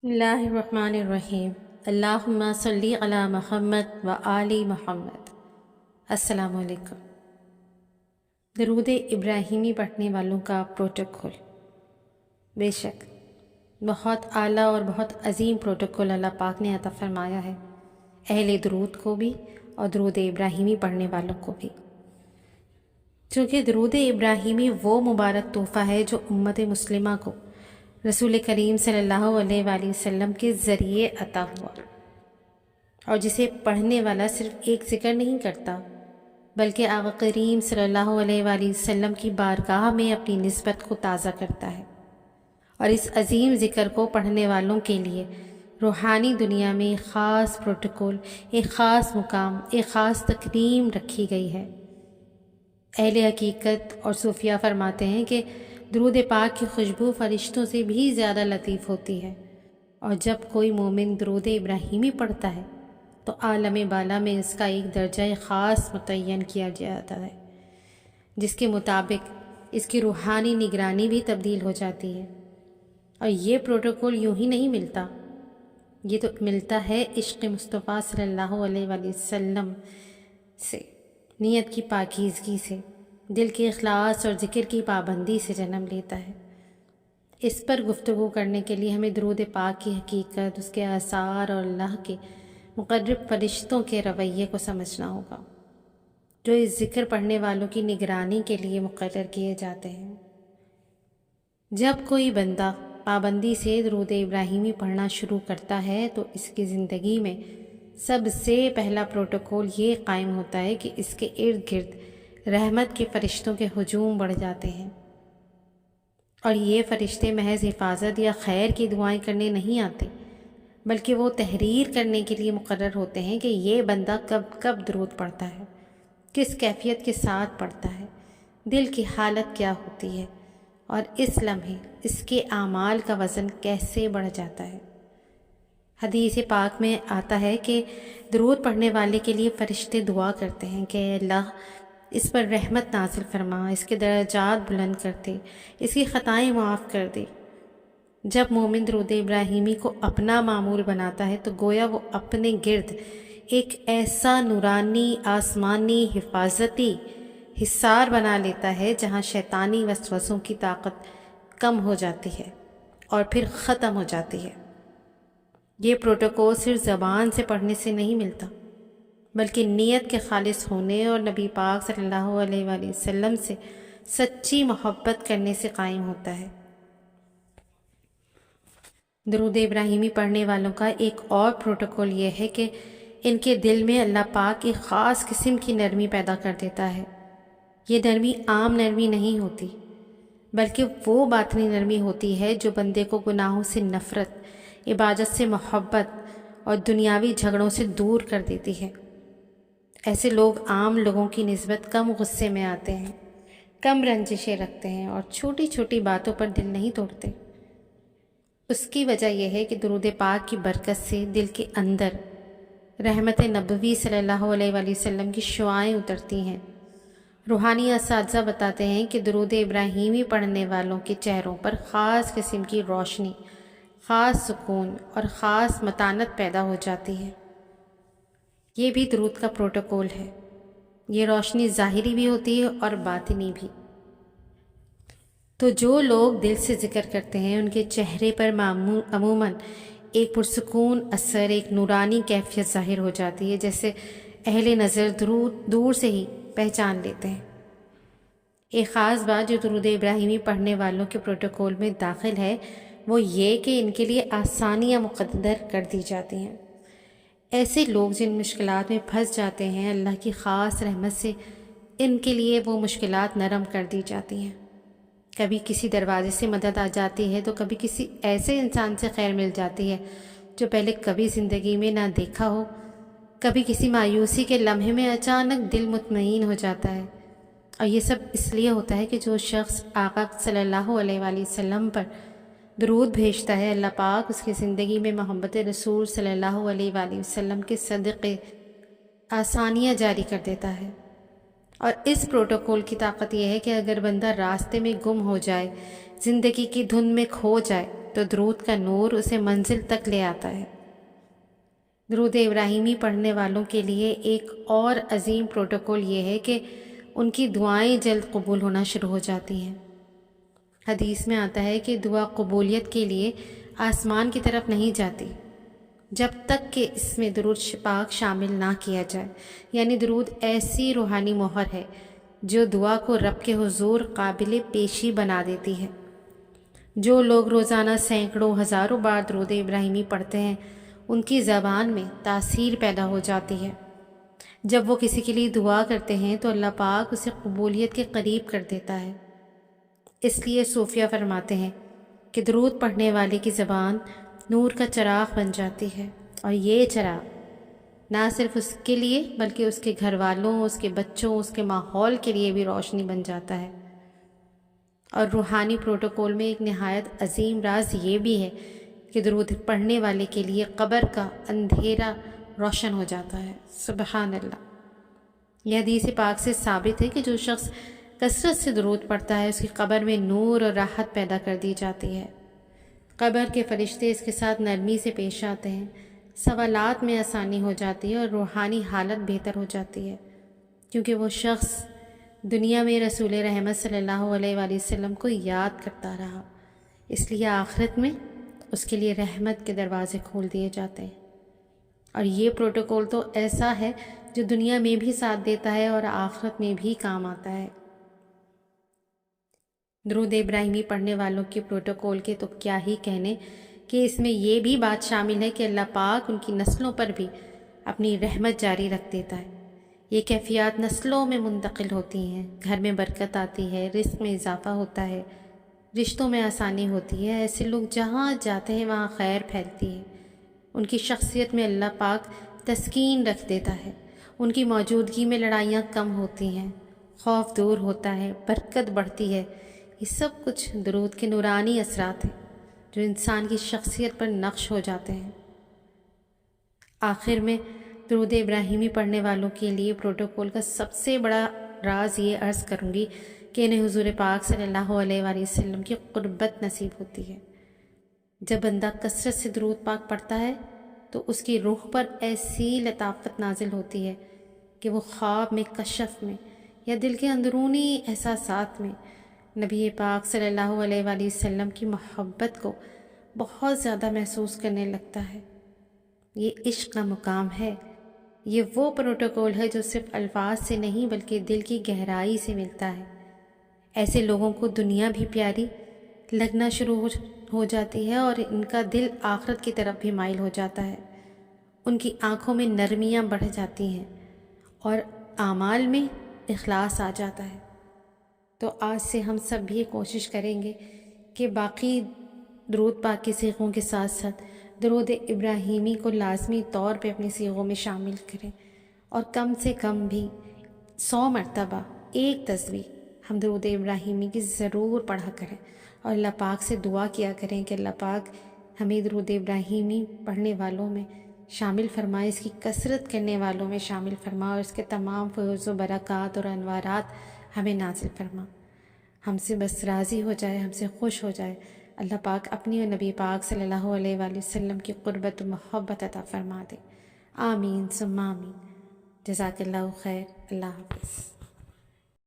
بسم اللہ الرحمن الرحیم۔ اللہم صلی علی محمد و آل محمد۔ السلام علیکم۔ درود ابراہیمی پڑھنے والوں کا پروٹوکول۔ بے شک بہت اعلیٰ اور بہت عظیم پروٹوکول اللہ پاک نے عطا فرمایا ہے اہل درود کو بھی اور درود ابراہیمی پڑھنے والوں کو بھی، چونکہ درود ابراہیمی وہ مبارک تحفہ ہے جو امت مسلمہ کو رسول کریم صلی اللہ علیہ وآلہ وسلم کے ذریعے عطا ہوا، اور جسے پڑھنے والا صرف ایک ذکر نہیں کرتا بلکہ آقا کریم صلی اللہ علیہ وآلہ وسلم کی بارگاہ میں اپنی نسبت کو تازہ کرتا ہے، اور اس عظیم ذکر کو پڑھنے والوں کے لیے روحانی دنیا میں ایک خاص پروٹوکول، ایک خاص مقام، ایک خاص تکریم رکھی گئی ہے۔ اہل حقیقت اور صوفیہ فرماتے ہیں کہ درود پاک کی خوشبو فرشتوں سے بھی زیادہ لطیف ہوتی ہے، اور جب کوئی مومن درود ابراہیمی پڑھتا ہے تو عالم بالا میں اس کا ایک درجہ خاص متعین کیا جاتا ہے، جس کے مطابق اس کی روحانی نگرانی بھی تبدیل ہو جاتی ہے۔ اور یہ پروٹوکول یوں ہی نہیں ملتا، یہ تو ملتا ہے عشق مصطفیٰ صلی اللہ علیہ وآلہ وسلم سے، نیت کی پاکیزگی سے، دل کے اخلاص اور ذکر کی پابندی سے جنم لیتا ہے۔ اس پر گفتگو کرنے کے لیے ہمیں درود پاک کی حقیقت، اس کے آثار اور اللہ کے مقرب فرشتوں کے رویے کو سمجھنا ہوگا، جو اس ذکر پڑھنے والوں کی نگرانی کے لیے مقرر کیے جاتے ہیں۔ جب کوئی بندہ پابندی سے درود ابراہیمی پڑھنا شروع کرتا ہے تو اس کی زندگی میں سب سے پہلا پروٹوکول یہ قائم ہوتا ہے کہ اس کے ارد گرد رحمت کے فرشتوں کے ہجوم بڑھ جاتے ہیں، اور یہ فرشتے محض حفاظت یا خیر کی دعائیں کرنے نہیں آتے بلکہ وہ تحریر کرنے کے لیے مقرر ہوتے ہیں کہ یہ بندہ کب کب درود پڑھتا ہے، کس کیفیت کے ساتھ پڑھتا ہے، دل کی حالت کیا ہوتی ہے، اور اس لمحے اس کے اعمال کا وزن کیسے بڑھ جاتا ہے۔ حدیث پاک میں آتا ہے کہ درود پڑھنے والے کے لیے فرشتے دعا کرتے ہیں کہ اے اللہ اس پر رحمت نازل فرما، اس کے درجات بلند کر دے، اس کی خطائیں معاف کر دے۔ جب مومن درود ابراہیمی کو اپنا معمول بناتا ہے تو گویا وہ اپنے گرد ایک ایسا نورانی آسمانی حفاظتی حصار بنا لیتا ہے جہاں شیطانی وسوسوں کی طاقت کم ہو جاتی ہے اور پھر ختم ہو جاتی ہے۔ یہ پروٹوکول صرف زبان سے پڑھنے سے نہیں ملتا بلکہ نیت کے خالص ہونے اور نبی پاک صلی اللہ علیہ وآلہ وسلم سے سچی محبت کرنے سے قائم ہوتا ہے۔ درود ابراہیمی پڑھنے والوں کا ایک اور پروٹوکول یہ ہے کہ ان کے دل میں اللہ پاک ایک خاص قسم کی نرمی پیدا کر دیتا ہے۔ یہ نرمی عام نرمی نہیں ہوتی بلکہ وہ باطنی نرمی ہوتی ہے جو بندے کو گناہوں سے نفرت، عبادت سے محبت اور دنیاوی جھگڑوں سے دور کر دیتی ہے۔ ایسے لوگ عام لوگوں کی نسبت کم غصے میں آتے ہیں، کم رنجشیں رکھتے ہیں اور چھوٹی چھوٹی باتوں پر دل نہیں توڑتے۔ اس کی وجہ یہ ہے کہ درود پاک کی برکت سے دل کے اندر رحمت نبوی صلی اللہ علیہ وآلہ وسلم کی شعائیں اترتی ہیں۔ روحانی اساتذہ بتاتے ہیں کہ درود ابراہیمی پڑھنے والوں کے چہروں پر خاص قسم کی روشنی، خاص سکون اور خاص متانت پیدا ہو جاتی ہے۔ یہ بھی درود کا پروٹوکول ہے۔ یہ روشنی ظاہری بھی ہوتی ہے اور باطنی بھی۔ تو جو لوگ دل سے ذکر کرتے ہیں ان کے چہرے پر عموماً ایک پرسکون اثر، ایک نورانی کیفیت ظاہر ہو جاتی ہے، جیسے اہل نظر دور سے ہی پہچان لیتے ہیں۔ ایک خاص بات جو درود ابراہیمی پڑھنے والوں کے پروٹوکول میں داخل ہے وہ یہ کہ ان کے لیے آسانیاں مقدر کر دی جاتی ہیں۔ ایسے لوگ جن مشکلات میں پھنس جاتے ہیں، اللہ کی خاص رحمت سے ان کے لیے وہ مشکلات نرم کر دی جاتی ہیں۔ کبھی کسی دروازے سے مدد آ جاتی ہے تو کبھی کسی ایسے انسان سے خیر مل جاتی ہے جو پہلے کبھی زندگی میں نہ دیکھا ہو، کبھی کسی مایوسی کے لمحے میں اچانک دل مطمئن ہو جاتا ہے، اور یہ سب اس لیے ہوتا ہے کہ جو شخص آقا صلی اللہ علیہ وآلہ وسلم پر درود بھیجتا ہے، اللہ پاک اس کی زندگی میں محبت رسول صلی اللہ علیہ وآلہ وسلم کے صدقے آسانیاں جاری کر دیتا ہے۔ اور اس پروٹوکول کی طاقت یہ ہے کہ اگر بندہ راستے میں گم ہو جائے زندگی کی دھند میں کھو جائے تو درود کا نور اسے منزل تک لے آتا ہے۔ درود ابراہیمی پڑھنے والوں کے لیے ایک اور عظیم پروٹوکول یہ ہے کہ ان کی دعائیں جلد قبول ہونا شروع ہو جاتی ہیں۔ حدیث میں آتا ہے کہ دعا قبولیت کے لیے آسمان کی طرف نہیں جاتی جب تک کہ اس میں درود پاک شامل نہ کیا جائے، یعنی درود ایسی روحانی مہر ہے جو دعا کو رب کے حضور قابل پیشی بنا دیتی ہے۔ جو لوگ روزانہ سینکڑوں ہزاروں بار درود ابراہیمی پڑھتے ہیں ان کی زبان میں تاثیر پیدا ہو جاتی ہے۔ جب وہ کسی کے لیے دعا کرتے ہیں تو اللہ پاک اسے قبولیت کے قریب کر دیتا ہے۔ اس لیے صوفیہ فرماتے ہیں کہ درود پڑھنے والے کی زبان نور کا چراغ بن جاتی ہے، اور یہ چراغ نہ صرف اس کے لیے بلکہ اس کے گھر والوں، اس کے بچوں، اس کے ماحول کے لیے بھی روشنی بن جاتا ہے۔ اور روحانی پروٹوکول میں ایک نہایت عظیم راز یہ بھی ہے کہ درود پڑھنے والے کے لیے قبر کا اندھیرا روشن ہو جاتا ہے۔ سبحان اللہ۔ یہ حدیث پاک سے ثابت ہے کہ جو شخص کثرت سے درود پڑھتا ہے اس کی قبر میں نور اور راحت پیدا کر دی جاتی ہے۔ قبر کے فرشتے اس کے ساتھ نرمی سے پیش آتے ہیں، سوالات میں آسانی ہو جاتی ہے اور روحانی حالت بہتر ہو جاتی ہے، کیونکہ وہ شخص دنیا میں رسول رحمت صلی اللہ علیہ وآلہ وسلم کو یاد کرتا رہا، اس لیے آخرت میں اس کے لیے رحمت کے دروازے کھول دیے جاتے ہیں۔ اور یہ پروٹوکول تو ایسا ہے جو دنیا میں بھی ساتھ دیتا ہے اور آخرت میں بھی کام آتا ہے۔ درود ابراہیمی پڑھنے والوں کے پروٹوکول کے تو کیا ہی کہنے کہ اس میں یہ بھی بات شامل ہے کہ اللہ پاک ان کی نسلوں پر بھی اپنی رحمت جاری رکھ دیتا ہے۔ یہ کیفیات نسلوں میں منتقل ہوتی ہیں، گھر میں برکت آتی ہے، رزق میں اضافہ ہوتا ہے، رشتوں میں آسانی ہوتی ہے، ایسے لوگ جہاں جاتے ہیں وہاں خیر پھیلتی ہے، ان کی شخصیت میں اللہ پاک تسکین رکھ دیتا ہے، ان کی موجودگی میں لڑائیاں کم ہوتی ہیں، خوف دور ہوتا ہے، برکت بڑھتی ہے۔ یہ سب کچھ درود کے نورانی اثرات ہیں جو انسان کی شخصیت پر نقش ہو جاتے ہیں۔ آخر میں درود ابراہیمی پڑھنے والوں کے لیے پروٹوکول کا سب سے بڑا راز یہ عرض کروں گی کہ انہیں حضور پاک صلی اللہ علیہ وآلہ وسلم کی قربت نصیب ہوتی ہے۔ جب بندہ کثرت سے درود پاک پڑھتا ہے تو اس کی روح پر ایسی لطافت نازل ہوتی ہے کہ وہ خواب میں، کشف میں یا دل کے اندرونی احساسات میں نبی پاک صلی اللہ علیہ وآلہ وسلم کی محبت کو بہت زیادہ محسوس کرنے لگتا ہے۔ یہ عشق کا مقام ہے، یہ وہ پروٹوکول ہے جو صرف الفاظ سے نہیں بلکہ دل کی گہرائی سے ملتا ہے۔ ایسے لوگوں کو دنیا بھی پیاری لگنا شروع ہو جاتی ہے اور ان کا دل آخرت کی طرف بھی مائل ہو جاتا ہے، ان کی آنکھوں میں نرمیاں بڑھ جاتی ہیں اور اعمال میں اخلاص آ جاتا ہے۔ تو آج سے ہم سب بھی کوشش کریں گے کہ باقی درود پاک کے صیغوں کے ساتھ ساتھ درود ابراہیمی کو لازمی طور پہ اپنے صیغوں میں شامل کریں، اور کم سے کم بھی 100 مرتبہ ایک تسبیح ہم درود ابراہیمی کی ضرور پڑھا کریں، اور اللہ پاک سے دعا کیا کریں کہ اللہ پاک ہمیں درود ابراہیمی پڑھنے والوں میں شامل فرمائے، اس کی کثرت کرنے والوں میں شامل فرما، اور اس کے تمام فیض و برکات اور انوارات ہمیں نازل فرما، ہم سے بس راضی ہو جائے، ہم سے خوش ہو جائے۔ اللہ پاک اپنی اور نبی پاک صلی اللہ علیہ وآلہ وسلم کی قربت و محبت عطا فرما دے۔ آمین ثم آمین۔ جزاک اللہ خیر۔ اللہ حافظ۔